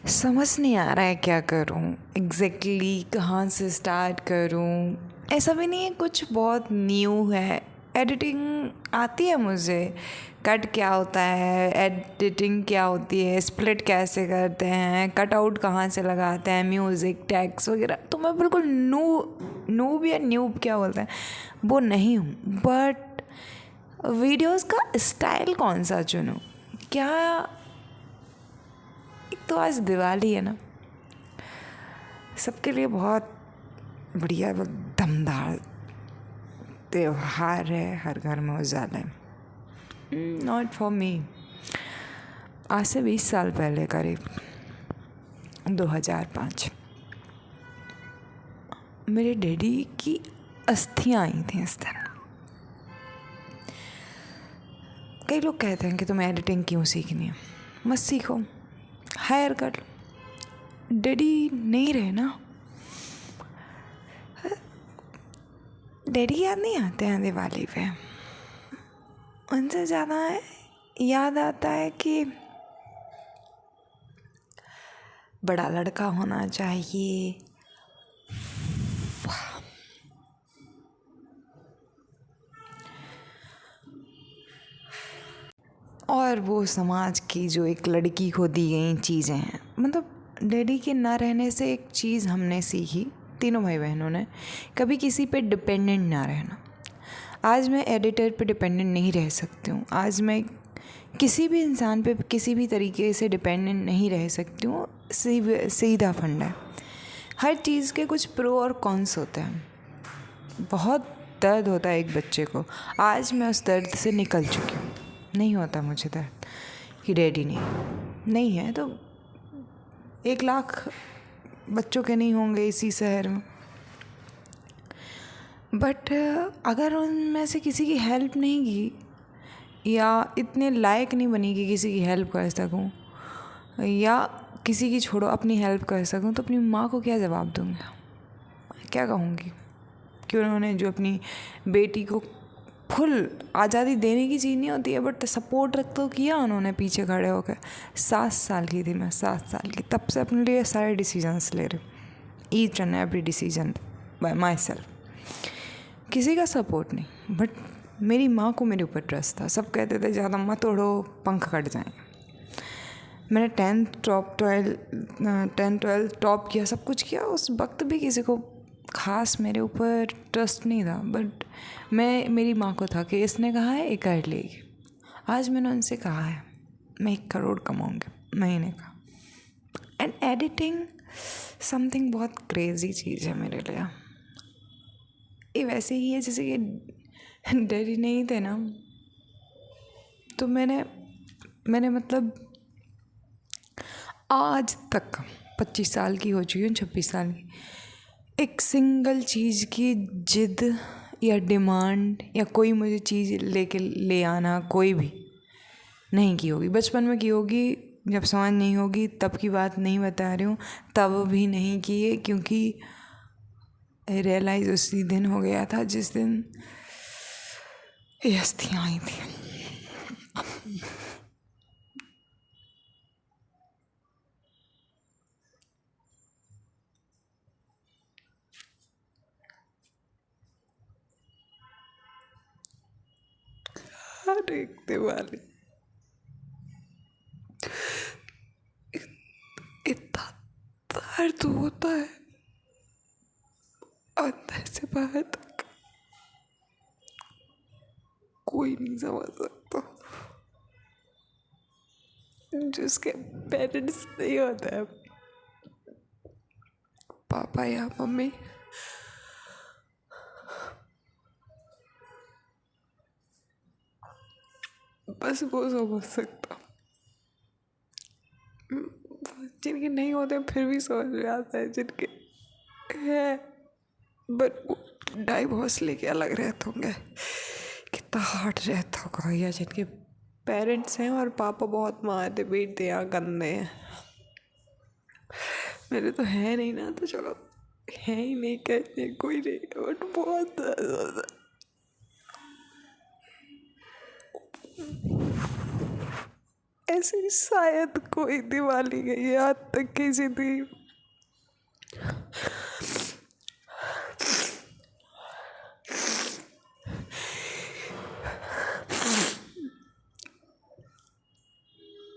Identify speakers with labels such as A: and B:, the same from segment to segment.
A: समझ नहीं आ रहा है क्या करूं एग्जैक्टली कहाँ से स्टार्ट करूं। ऐसा भी नहीं है कुछ बहुत न्यू है। एडिटिंग आती है मुझे, कट क्या होता है, एडिटिंग क्या होती है, स्प्लिट कैसे करते हैं, कट आउट कहाँ से लगाते हैं, म्यूज़िक टैग्स वगैरह। तो मैं बिल्कुल नूब या न्यूब क्या बोलते हैं वो नहीं हूँ। बट वीडियोस का स्टाइल कौन सा चुनूँ क्या। एक तो आज दिवाली है ना, सबके लिए बहुत बढ़िया दमदार त्योहार है, हर घर में उजाला है। Not for me. आज से 20 साल पहले करीब 2005 मेरे डैडी की अस्थियाँ आई थी इस दिन। कई लोग कहते हैं कि तुम्हें एडिटिंग क्यों सीखनी है, मत सीखो, हायर कर लो। डैडी नहीं रहे ना, डैडी याद नहीं आते हैं दिवाली पे। उनसे ज़्यादा याद आता है कि बड़ा लड़का होना चाहिए, और वो समाज की जो एक लड़की को दी गई चीज़ें हैं। मतलब डैडी के ना रहने से एक चीज़ हमने सीखी, तीनों भाई बहनों ने, कभी किसी पे डिपेंडेंट ना रहना। आज मैं एडिटर पे डिपेंडेंट नहीं रह सकती हूँ। आज मैं किसी भी इंसान पे किसी भी तरीके से डिपेंडेंट नहीं रह सकती हूँ। सीधा फंडा है। हर चीज़ के कुछ प्रो और कॉन्स होते हैं। बहुत दर्द होता है एक बच्चे को, आज मैं उस दर्द से निकल चुकी हूँ। नहीं होता मुझे दर्द कि डैडी नहीं है तो 1 लाख बच्चों के नहीं होंगे इसी शहर में। बट अगर उनमें से किसी की हेल्प नहीं की, या इतने लायक नहीं बनी कि किसी की हेल्प कर सकूं, या किसी की छोड़ो अपनी हेल्प कर सकूं, तो अपनी माँ को क्या जवाब दूँगी, क्या कहूँगी कि उन्होंने जो अपनी बेटी को फुल आज़ादी देने की चीज़ नहीं होती है, बट सपोर्ट रख तो किया उन्होंने पीछे खड़े होकर। 7 साल की थी मैं, 7 साल की, तब से अपने लिए सारे डिसीजंस ले रही हूँ, each and every decision by my self. किसी का सपोर्ट नहीं, बट मेरी माँ को मेरे ऊपर ट्रस्ट था। सब कहते थे ज़्यादा मत उड़ो, पंख कट जाएंगे। मैंने 10th 12th टॉप किया, सब कुछ किया। उस वक्त भी किसी को ख़ास मेरे ऊपर ट्रस्ट नहीं था, बट मेरी माँ को था कि इसने कहा है ये कर लेगी। आज मैंने उनसे कहा है मैं 1 करोड़ कमाऊँगी महीने का। एंड एडिटिंग समथिंग बहुत क्रेज़ी चीज़ है मेरे लिए। ये वैसे ही है जैसे कि डैडी नहीं थे ना, तो मैंने मतलब आज तक 25 साल की हो चुकी हूँ, 26 साल की, एक सिंगल चीज़ की जिद या डिमांड या कोई मुझे चीज़ लेके ले आना कोई भी नहीं की होगी। बचपन में की होगी, जब समझ नहीं होगी तब की बात नहीं बता रही हूँ, तब भी नहीं की है, क्योंकि रियलाइज़ उसी दिन हो गया था जिस दिन ये हस्तियाँ आई थी। हर एक दिवाली इतना दर्द होता है अंदर से बाहर तक, कोई नहीं समझ सकता। जिसके पेरेंट्स नहीं होता है, पापा या मम्मी, बस वो समझ सकता। जिनके नहीं होते फिर भी समझ में आता है, जिनके है बट वो डाइवोर्स लेके अलग रहते होंगे, कितना हार्ड रहता होगा। या जिनके पेरेंट्स हैं और पापा बहुत मारते पीटते या गंदे हैं। मेरे तो है नहीं ना, तो चलो है ही नहीं, कहते कोई नहीं, बट बहुत ज़्यादा ऐसी शायद कोई दिवाली गई है आज तक किसी थी।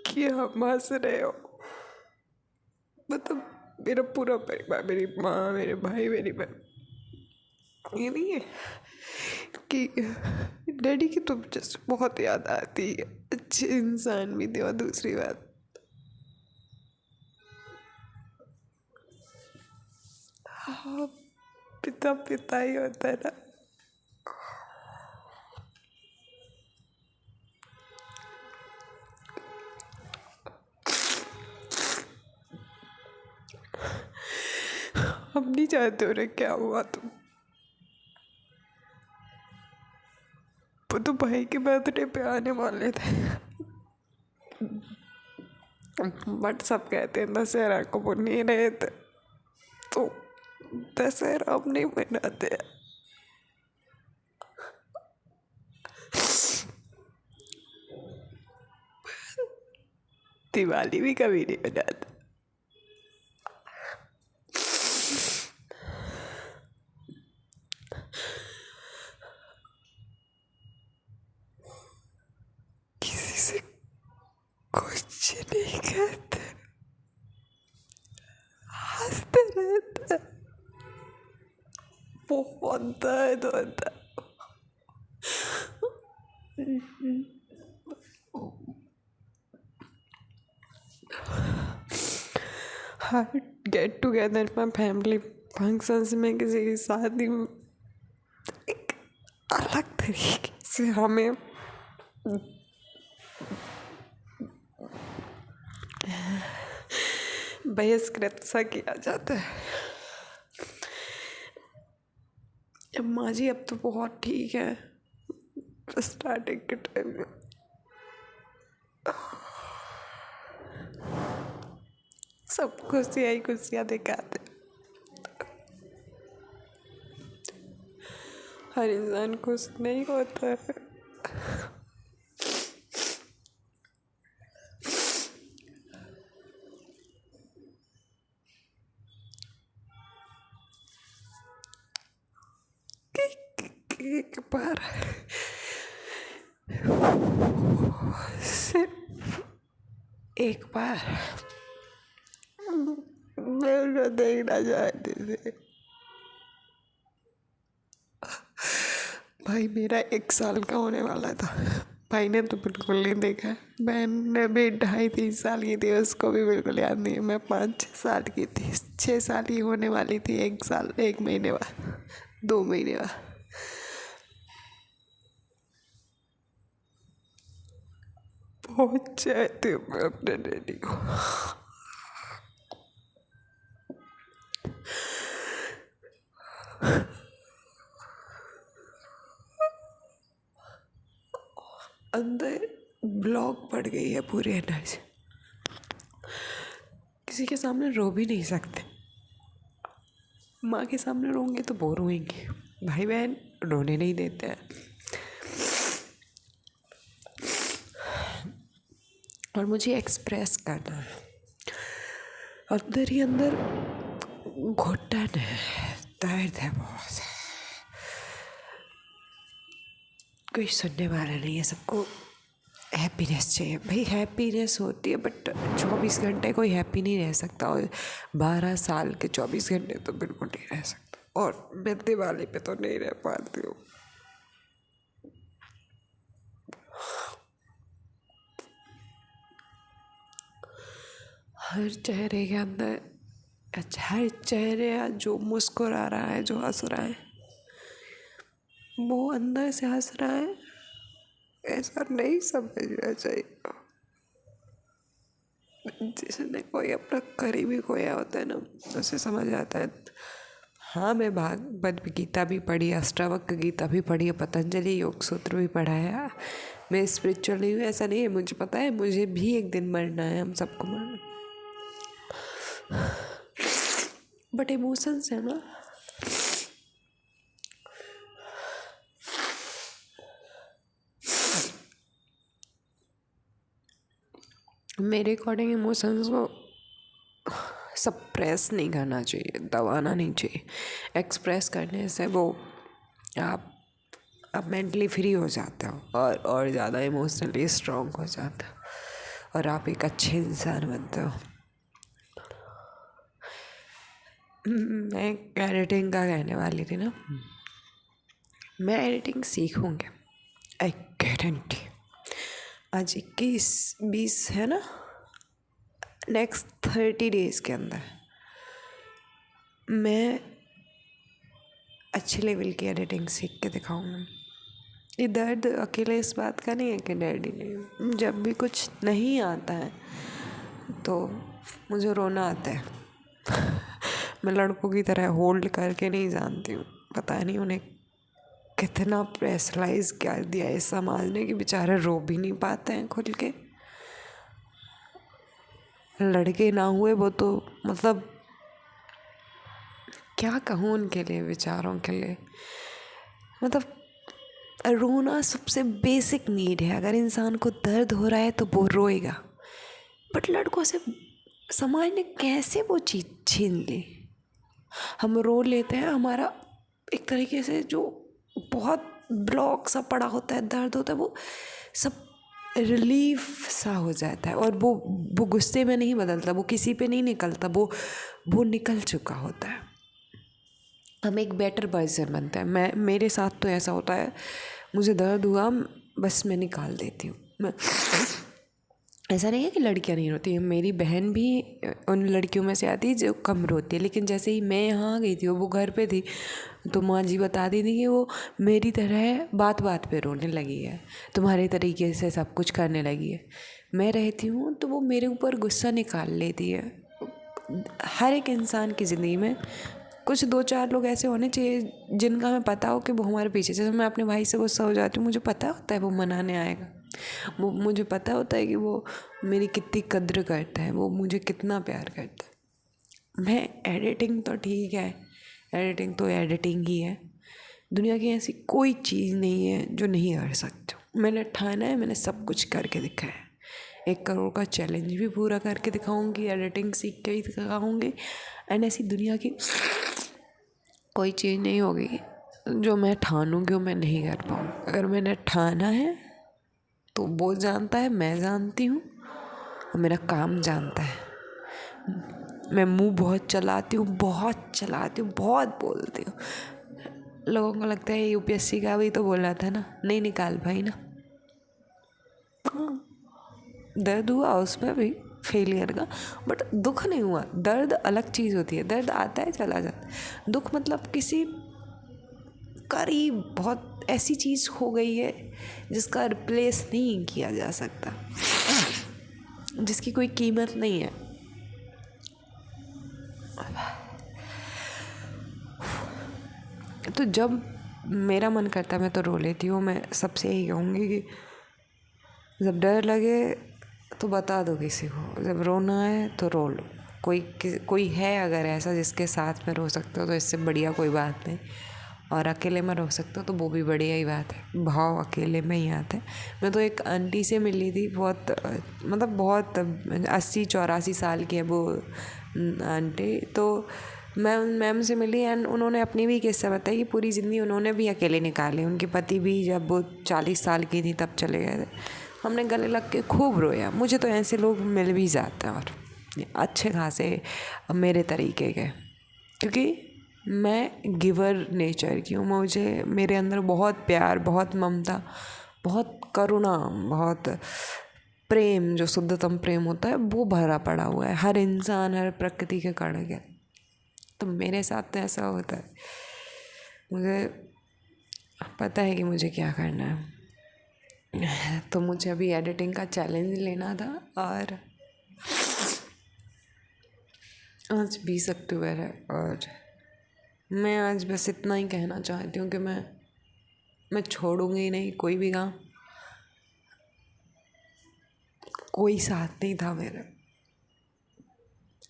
A: क्या हंस रहे हो? मतलब मेरा पूरा परिवार, मेरी माँ, मेरे भाई, मेरी बहन, ये नहीं है कि डैडी की तो जस्ट बहुत याद आती है। अच्छे इंसान भी थे। और दूसरी बात, हाँ, पिता पिता ही होता है ना। हम नहीं चाहते हो रे क्या हुआ तुम। वो तो भाई के बर्थडे पे आने वाले थे, बट सब कहते हैं दशहरा को वो नहीं रहे थे, तो दशहरा अब नहीं मनाते हैं। दिवाली भी कभी नहीं मनाते। किसी से कुछ नहीं कहते, हंसते रहते। बहुत दर्द होता है। हर गेट टुगेदर में, फैमिली फंक्शंस में, किसी की शादी में, एक अलग तरीके से हमें बहिष्कृत सा किया जाता है। माँ जी अब तो बहुत ठीक है, स्टार्टिंग के टाइम में सब खुशियाँ ही खुशियाँ दिखाते। हर इंसान खुश नहीं होता है। एक बार सिर्फ एक बार मैं उनको देखना चाहती थी। भाई मेरा 1 साल का होने वाला था, भाई ने तो बिल्कुल नहीं देखा। बहन ने भी 2.5-3 साल की थी, उसको भी बिल्कुल याद नहीं है। मैं 5-6 साल की थी, 6 साल की होने वाली थी 1 साल 1 महीने बाद, 2 महीने बाद। बहुत चाहती हूँ मैं अपने डैडी को। अंदर ब्लॉक पड़ गई है पूरी एनर्जी। किसी के सामने रो भी नहीं सकते। माँ के सामने रोएंगे तो वो रोएंगे, भाई बहन रोने नहीं देते हैं। और मुझे एक्सप्रेस करना है, अंदर ही अंदर घुटन है, दर्द है बहुत। कोई सुनने वाला नहीं है, सबको हैप्पीनेस चाहिए। भाई हैप्पीनेस होती है, बट 24 घंटे कोई हैप्पी नहीं रह सकता, और 12 साल के 24 घंटे तो बिल्कुल नहीं रह सकता। और मैं दिवाली पे तो नहीं रह पाती हूँ। हर चेहरे के अंदर, हर चेहरे जो मुस्कुरा रहा है, जो हंस रहा है, वो अंदर से हंस रहा है, ऐसा नहीं समझना चाहिए। जिसने कोई अपना करीबी खोया होता है ना, उसे समझ आता है। हाँ, मैं भागवत गीता भी पढ़ी, अष्टावक्र गीता भी पढ़ी है, पतंजलि योग सूत्र भी पढ़ा है। मैं स्पिरिचुअल नहीं हूँ ऐसा नहीं है, मुझे पता है मुझे भी एक दिन मरना है, हम सबको मरना। बट इमोशंस है ना,
B: मेरे अकॉर्डिंग इमोशंस को सप्रेस नहीं करना चाहिए, दबाना नहीं चाहिए। एक्सप्रेस करने से वो आप मेंटली फ्री हो जाते हो और ज़्यादा इमोशनली स्ट्रॉन्ग हो जाते हो और आप एक अच्छे इंसान बनते हो। मैं एडिटिंग का कहने वाली थी ना, मैं एडिटिंग सीखूँगी, आई गारंटी। आज 21-20 है ना, नेक्स्ट 30 डेज़ के अंदर मैं अच्छे लेवल की एडिटिंग सीख के दिखाऊंगी। ये दर्द अकेले इस बात का नहीं है कि डैडी नहीं, जब भी कुछ नहीं आता है तो मुझे रोना आता है। मैं लड़कों की तरह होल्ड करके नहीं जानती हूँ, पता नहीं उन्हें कितना प्रेशराइज कर दिया इस समाज ने कि बेचारे रो भी नहीं पाते हैं खुल के। लड़के ना हुए वो तो मतलब क्या कहूँ उनके लिए, बेचारों के लिए। मतलब रोना सबसे बेसिक नीड है। अगर इंसान को दर्द हो रहा है तो वो रोएगा, बट लड़कों से समाज ने कैसे वो चीज़ छीन ली। हम रो लेते हैं, हमारा एक तरीके से जो बहुत ब्लॉक सा पड़ा होता है, दर्द होता है, वो सब रिलीफ सा हो जाता है। और वो गुस्से में नहीं बदलता, वो किसी पे नहीं निकलता, वो निकल चुका होता है। हम एक बेटर वर्जन बनते हैं। मेरे साथ तो ऐसा होता है, मुझे दर्द हुआ बस मैं निकाल देती हूँ। मैं ऐसा नहीं है कि लड़कियाँ नहीं रोती हैं, मेरी बहन भी उन लड़कियों में से आती है जो कम रोती है। लेकिन जैसे ही मैं यहाँ आ गई थी, वो घर पे थी, तो माँ जी बताती थी कि वो मेरी तरह बात बात पे रोने लगी है, तुम्हारे तरीके से सब कुछ करने लगी है। मैं रहती हूँ तो वो मेरे ऊपर गुस्सा निकाल लेती है। हर एक इंसान की ज़िंदगी में कुछ 2-4 लोग ऐसे होने चाहिए जिनका हमें पता हो कि वो हमारे पीछे, जैसे मैं अपने भाई से गुस्सा हो जाती हूँ, मुझे पता होता है वो मनाने आएगा, वो मुझे पता होता है कि वो मेरी कितनी कद्र करता है, वो मुझे कितना प्यार करता है। मैं एडिटिंग तो ठीक है, एडिटिंग तो एडिटिंग ही है। दुनिया की ऐसी कोई चीज़ नहीं है जो नहीं कर सकती हूँ। मैंने ठाना है, मैंने सब कुछ करके दिखाया है। 1 करोड़ का चैलेंज भी पूरा करके दिखाऊंगी, एडिटिंग सीख के भी दिखाऊंगी। एंड ऐसी दुनिया की कोई चीज़ नहीं होगी जो मैं ठानूँगी वो मैं नहीं कर पाऊँ। अगर मैंने ठाना है तो वो जानता है, मैं जानती हूँ, और मेरा काम जानता है। मैं मुंह बहुत चलाती हूँ, बहुत बोलती हूँ। लोगों को लगता है यूपीएससी का भी तो बोला था ना, नहीं निकाल पाई ना। दर्द हुआ उसमें भी फेलियर का, बट दुख नहीं हुआ। दर्द अलग चीज़ होती है, दर्द आता है चला जाता है। दुख मतलब किसी करीब बहुत ऐसी चीज़ हो गई है जिसका रिप्लेस नहीं किया जा सकता, जिसकी कोई कीमत नहीं है। तो जब मेरा मन करता है मैं तो रो लेती हूँ। मैं सबसे यही कहूँगी कि जब डर लगे तो बता दो किसी को, जब रोना है तो रो लो। कोई है अगर ऐसा जिसके साथ में रो सकते हो तो इससे बढ़िया कोई बात नहीं। और अकेले में रो सकते हो तो वो भी बढ़िया ही बात है। भाव अकेले में ही आते हैं। मैं तो एक आंटी से मिली थी, बहुत 80-84 साल की है वो आंटी। तो मैं उन मैम से मिली एंड उन्होंने अपनी भी किस्सा बताई कि पूरी ज़िंदगी उन्होंने भी अकेले निकाली। उनके पति भी जब वो 40 साल की थी तब चले गए थे। हमने गले लग के खूब रोया। मुझे तो ऐसे लोग मिल भी जाते हैं और अच्छे खासे मेरे तरीके के, क्योंकि मैं गिवर नेचर की हूँ। मुझे मेरे अंदर बहुत प्यार, बहुत ममता, बहुत करुणा, बहुत प्रेम, जो शुद्धतम प्रेम होता है वो भरा पड़ा हुआ है हर इंसान, हर प्रकृति के कण के। तो मेरे साथ तो ऐसा होता है। मुझे पता है कि मुझे क्या करना है। तो मुझे अभी एडिटिंग का चैलेंज लेना था और आज 20 अक्टूबर है और मैं आज बस इतना ही कहना चाहती हूँ कि मैं छोड़ूंगी नहीं कोई भी काम। कोई साथ नहीं था मेरा,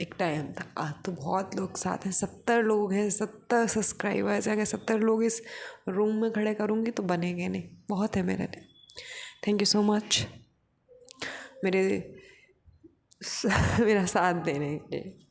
B: एक टाइम था। आज तो बहुत लोग साथ हैं, 70 लोग हैं, 70 सब्सक्राइबर्स हैं। अगर 70 लोग इस रूम में खड़े करूँगी तो बनेंगे नहीं, बहुत है मेरे लिए। थैंक यू सो मच मेरे मेरा साथ देने के लिए।